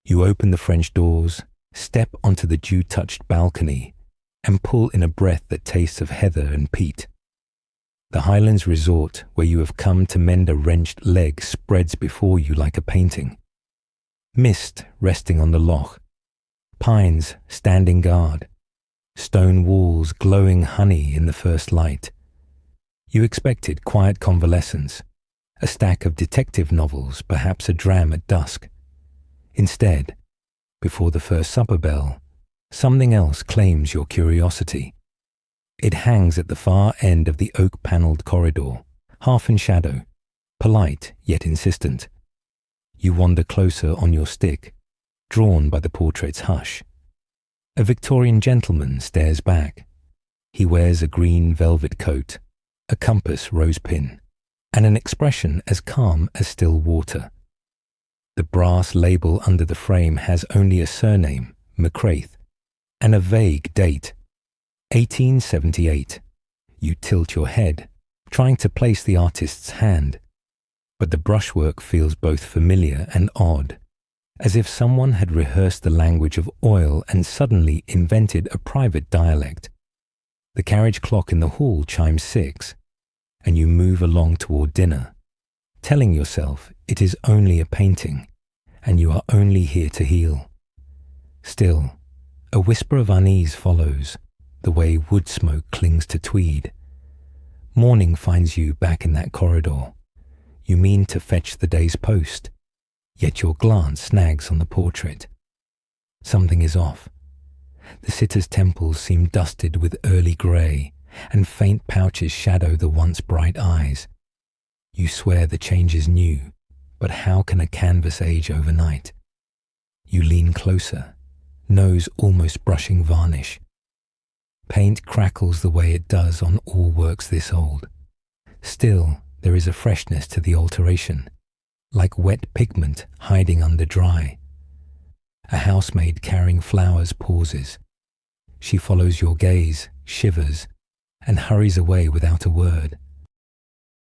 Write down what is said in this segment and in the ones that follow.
You open the French doors, step onto the dew-touched balcony, and pull in a breath that tastes of heather and peat. The Highlands resort where you have come to mend a wrenched leg spreads before you like a painting. Mist resting on the loch, pines standing guard, stone walls glowing honey in the first light. You expected quiet convalescence, a stack of detective novels, perhaps a dram at dusk. Instead, before the first supper bell, something else claims your curiosity. It hangs at the far end of the oak-panelled corridor, half in shadow, polite yet insistent. You wander closer on your stick, drawn by the portrait's hush. A Victorian gentleman stares back. He wears a green velvet coat, a compass rosepin, and an expression as calm as still water. The brass label under the frame has only a surname, McCraith, and a vague date, 1878. You tilt your head, trying to place the artist's hand, but the brushwork feels both familiar and odd, as if someone had rehearsed the language of oil and suddenly invented a private dialect. The carriage clock in the hall chimes 6, and you move along toward dinner, telling yourself it is only a painting, and you are only here to heal. Still, a whisper of unease follows, the way wood smoke clings to tweed. Morning finds you back in that corridor. You mean to fetch the day's post, yet your glance snags on the portrait. Something is off. The sitter's temples seem dusted with early grey, and faint pouches shadow the once bright eyes. You swear the change is new, but how can a canvas age overnight? You lean closer, nose almost brushing varnish. Paint crackles the way it does on all works this old. Still, there is a freshness to the alteration, like wet pigment hiding under dry. A housemaid carrying flowers pauses. She follows your gaze, shivers, and hurries away without a word.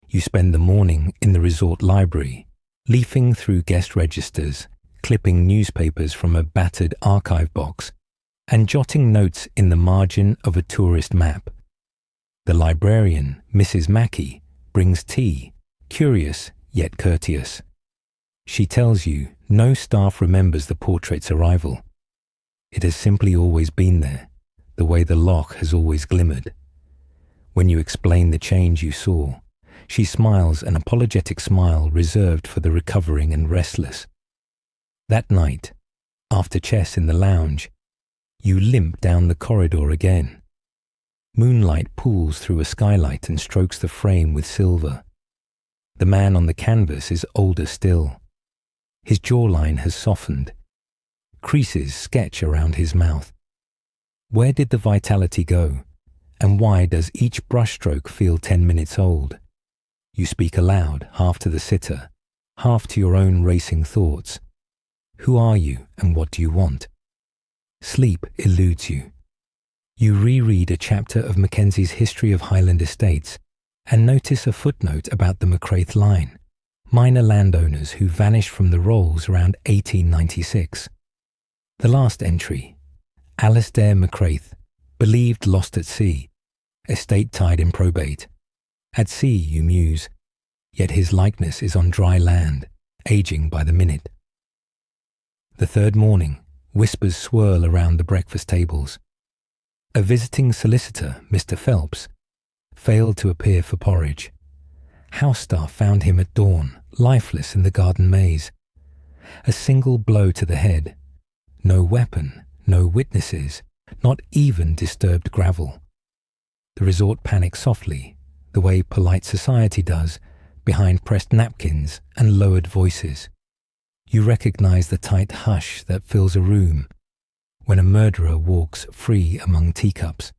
You spend the morning in the resort library, leafing through guest registers, clipping newspapers from a battered archive box, and jotting notes in the margin of a tourist map. The librarian, Mrs. Mackey, brings tea, curious yet courteous. She tells you no staff remembers the portrait's arrival. It has simply always been there, the way the loch has always glimmered. When you explain the change you saw, she smiles an apologetic smile reserved for the recovering and restless. That night, after chess in the lounge, you limp down the corridor again. Moonlight pools through a skylight and strokes the frame with silver. The man on the canvas is older still. His jawline has softened. Creases sketch around his mouth. Where did the vitality go? And why does each brushstroke feel 10 minutes old? You speak aloud, half to the sitter, half to your own racing thoughts. Who are you and what do you want? Sleep eludes you. You reread a chapter of Mackenzie's History of Highland Estates and notice a footnote about the McCraith line, minor landowners who vanished from the rolls around 1896. The last entry, Alistair McCraith, believed lost at sea, estate tied in probate. At sea, you muse, yet his likeness is on dry land, aging by the minute. The third morning, whispers swirl around the breakfast tables. A visiting solicitor, Mr. Phelps, failed to appear for porridge. House staff found him at dawn, lifeless in the garden maze. A single blow to the head. No weapon, no witnesses, not even disturbed gravel. The resort panics softly, the way polite society does, behind pressed napkins and lowered voices. You recognize the tight hush that fills a room when a murderer walks free among teacups.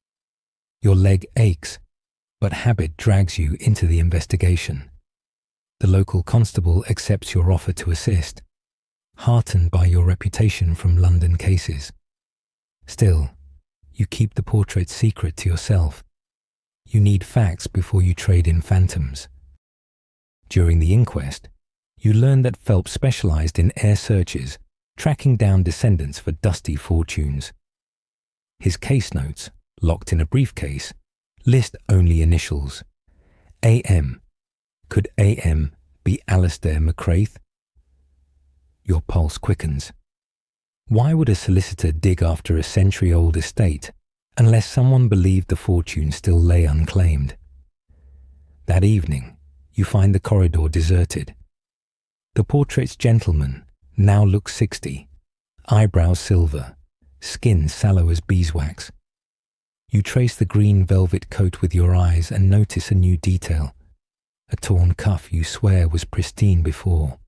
Your leg aches, but habit drags you into the investigation. The local constable accepts your offer to assist, heartened by your reputation from London cases. Still, you keep the portrait secret to yourself. You need facts before you trade in phantoms. During the inquest, you learn that Phelps specialized in air searches, tracking down descendants for dusty fortunes. His case notes, locked in a briefcase, list only initials. A.M. Could A.M. be Alistair McCraith? Your pulse quickens. Why would a solicitor dig after a century-old estate unless someone believed the fortune still lay unclaimed? That evening, you find the corridor deserted. The portrait's gentleman now looks 60, eyebrows silver, skin sallow as beeswax. You trace the green velvet coat with your eyes and notice a new detail, a torn cuff you swear was pristine before.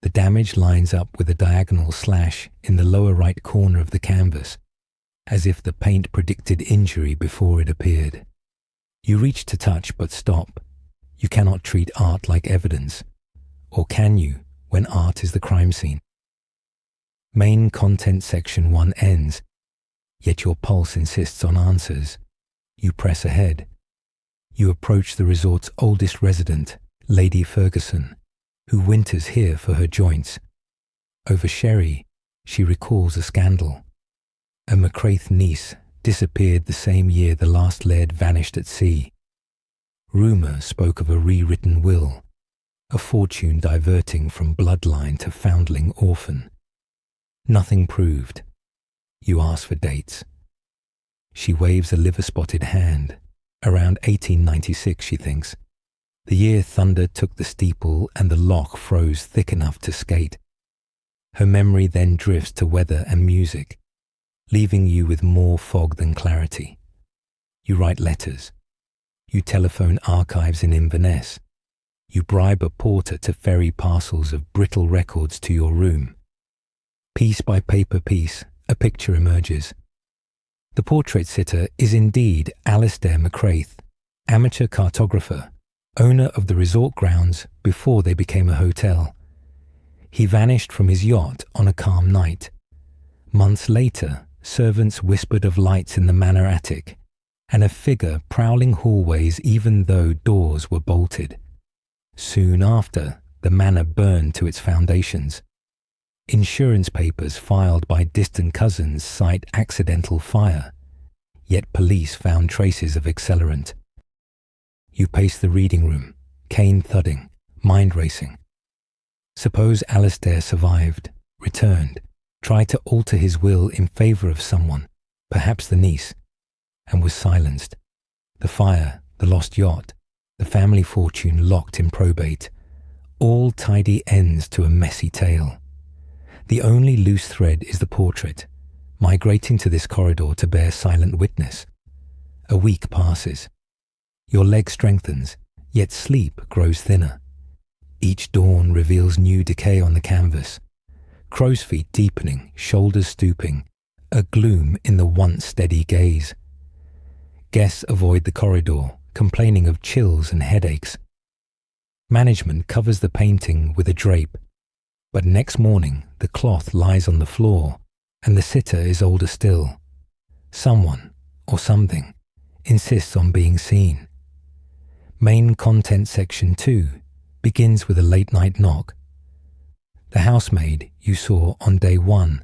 The damage lines up with a diagonal slash in the lower right corner of the canvas, as if the paint predicted injury before it appeared. You reach to touch but stop. You cannot treat art like evidence. Or can you, when art is the crime scene? Main content section 1 ends, yet your pulse insists on answers. You press ahead. You approach the resort's oldest resident, Lady Ferguson, who winters here for her joints. Over sherry, she recalls a scandal. A McCraith niece disappeared the same year the last laird vanished at sea. Rumour spoke of a rewritten will, a fortune diverting from bloodline to foundling orphan. Nothing proved. You ask for dates. She waves a liver-spotted hand. Around 1896, she thinks. The year thunder took the steeple and the loch froze thick enough to skate. Her memory then drifts to weather and music, leaving you with more fog than clarity. You write letters. You telephone archives in Inverness. You bribe a porter to ferry parcels of brittle records to your room. Piece by paper piece, a picture emerges. The portrait sitter is indeed Alistair McCraith, amateur cartographer, owner of the resort grounds before they became a hotel. He vanished from his yacht on a calm night. Months later, servants whispered of lights in the manor attic and a figure prowling hallways even though doors were bolted. Soon after, the manor burned to its foundations. Insurance papers filed by distant cousins cite accidental fire, yet police found traces of accelerant. You pace the reading room, cane thudding, mind racing. Suppose Alistair survived, returned, tried to alter his will in favour of someone, perhaps the niece, and was silenced. The fire, the lost yacht, the family fortune locked in probate, all tidy ends to a messy tale. The only loose thread is the portrait, migrating to this corridor to bear silent witness. A week passes. Your leg strengthens, yet sleep grows thinner. Each dawn reveals new decay on the canvas. Crow's feet deepening, shoulders stooping, a gloom in the once steady gaze. Guests avoid the corridor, complaining of chills and headaches. Management covers the painting with a drape, but next morning the cloth lies on the floor and the sitter is older still. Someone, or something, insists on being seen. Main content section 2 begins with a late-night knock. The housemaid you saw on day 1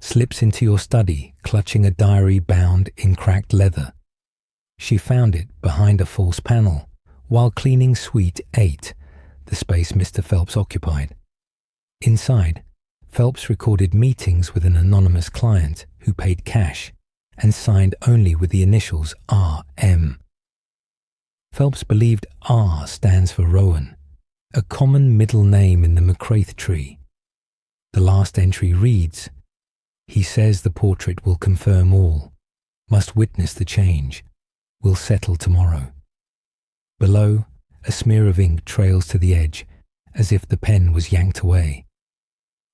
slips into your study clutching a diary bound in cracked leather. She found it behind a false panel while cleaning Suite 8, the space Mr. Phelps occupied. Inside, Phelps recorded meetings with an anonymous client who paid cash and signed only with the initials R.M. Phelps believed R stands for Rowan, a common middle name in the McCraith tree. The last entry reads, "He says the portrait will confirm all, must witness the change, will settle tomorrow." Below, a smear of ink trails to the edge, as if the pen was yanked away.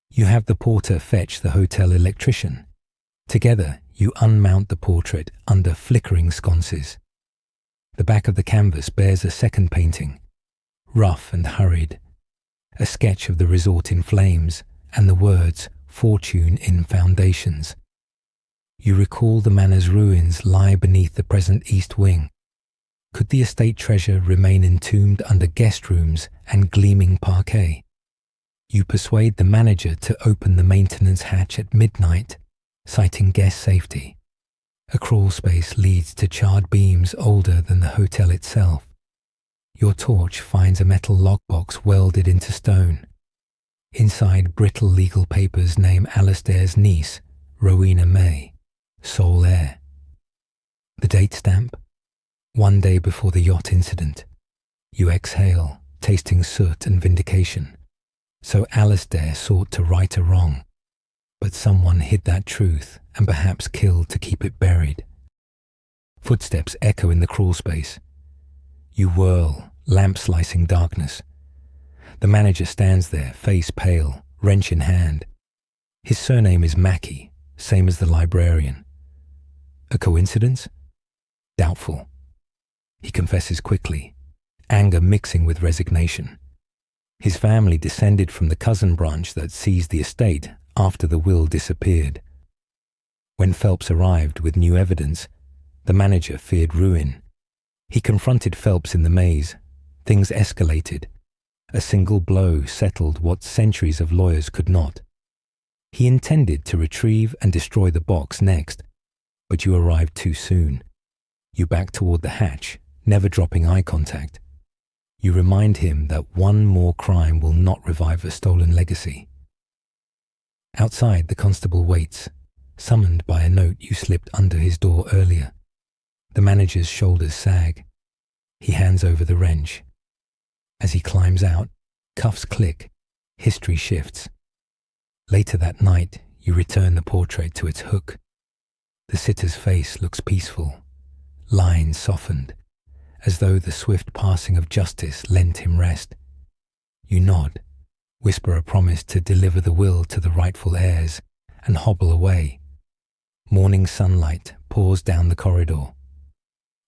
You have the porter fetch the hotel electrician. Together, you unmount the portrait under flickering sconces. The back of the canvas bears a second painting, rough and hurried, a sketch of the resort in flames and the words "Fortune in Foundations." You recall the manor's ruins lie beneath the present east wing. Could the estate treasure remain entombed under guest rooms and gleaming parquet? You persuade the manager to open the maintenance hatch at midnight, citing guest safety. A crawl space leads to charred beams older than the hotel itself. Your torch finds a metal lockbox welded into stone. Inside, brittle legal papers name Alistair's niece, Rowena May, sole heir. The date stamp? 1 day before the yacht incident. You exhale, tasting soot and vindication. So Alistair sought to right a wrong, but someone hid that truth and perhaps killed to keep it buried. Footsteps echo in the crawl space. You whirl, lamp-slicing darkness. The manager stands there, face pale, wrench in hand. His surname is Mackey, same as the librarian. A coincidence? Doubtful. He confesses quickly, anger mixing with resignation. His family descended from the cousin branch that seized the estate after the will disappeared. When Phelps arrived with new evidence, the manager feared ruin. He confronted Phelps in the maze. Things escalated. A single blow settled what centuries of lawyers could not. He intended to retrieve and destroy the box next, but you arrived too soon. You back toward the hatch, never dropping eye contact. You remind him that one more crime will not revive a stolen legacy. Outside, the constable waits, summoned by a note you slipped under his door earlier. The manager's shoulders sag. He hands over the wrench. As he climbs out, cuffs click, history shifts. Later that night, you return the portrait to its hook. The sitter's face looks peaceful, lines softened, as though the swift passing of justice lent him rest. You nod, whisper a promise to deliver the will to the rightful heirs, and hobble away. Morning sunlight pours down the corridor.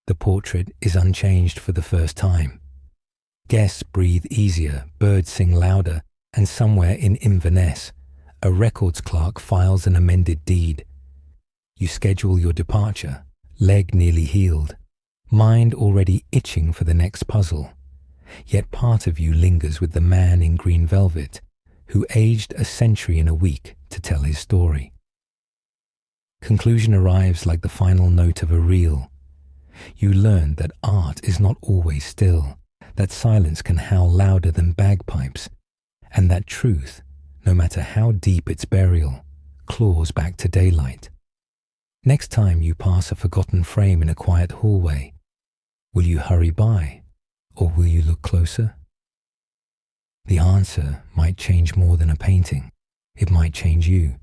The portrait is unchanged for the first time. Guests breathe easier, birds sing louder, and somewhere in Inverness, a records clerk files an amended deed. You schedule your departure, leg nearly healed, mind already itching for the next puzzle. Yet part of you lingers with the man in green velvet, who aged a century in a week to tell his story. Conclusion arrives like the final note of a reel. You learn that art is not always still, that silence can howl louder than bagpipes, and that truth, no matter how deep its burial, claws back to daylight. Next time you pass a forgotten frame in a quiet hallway, will you hurry by, or will you look closer? The answer might change more than a painting. It might change you.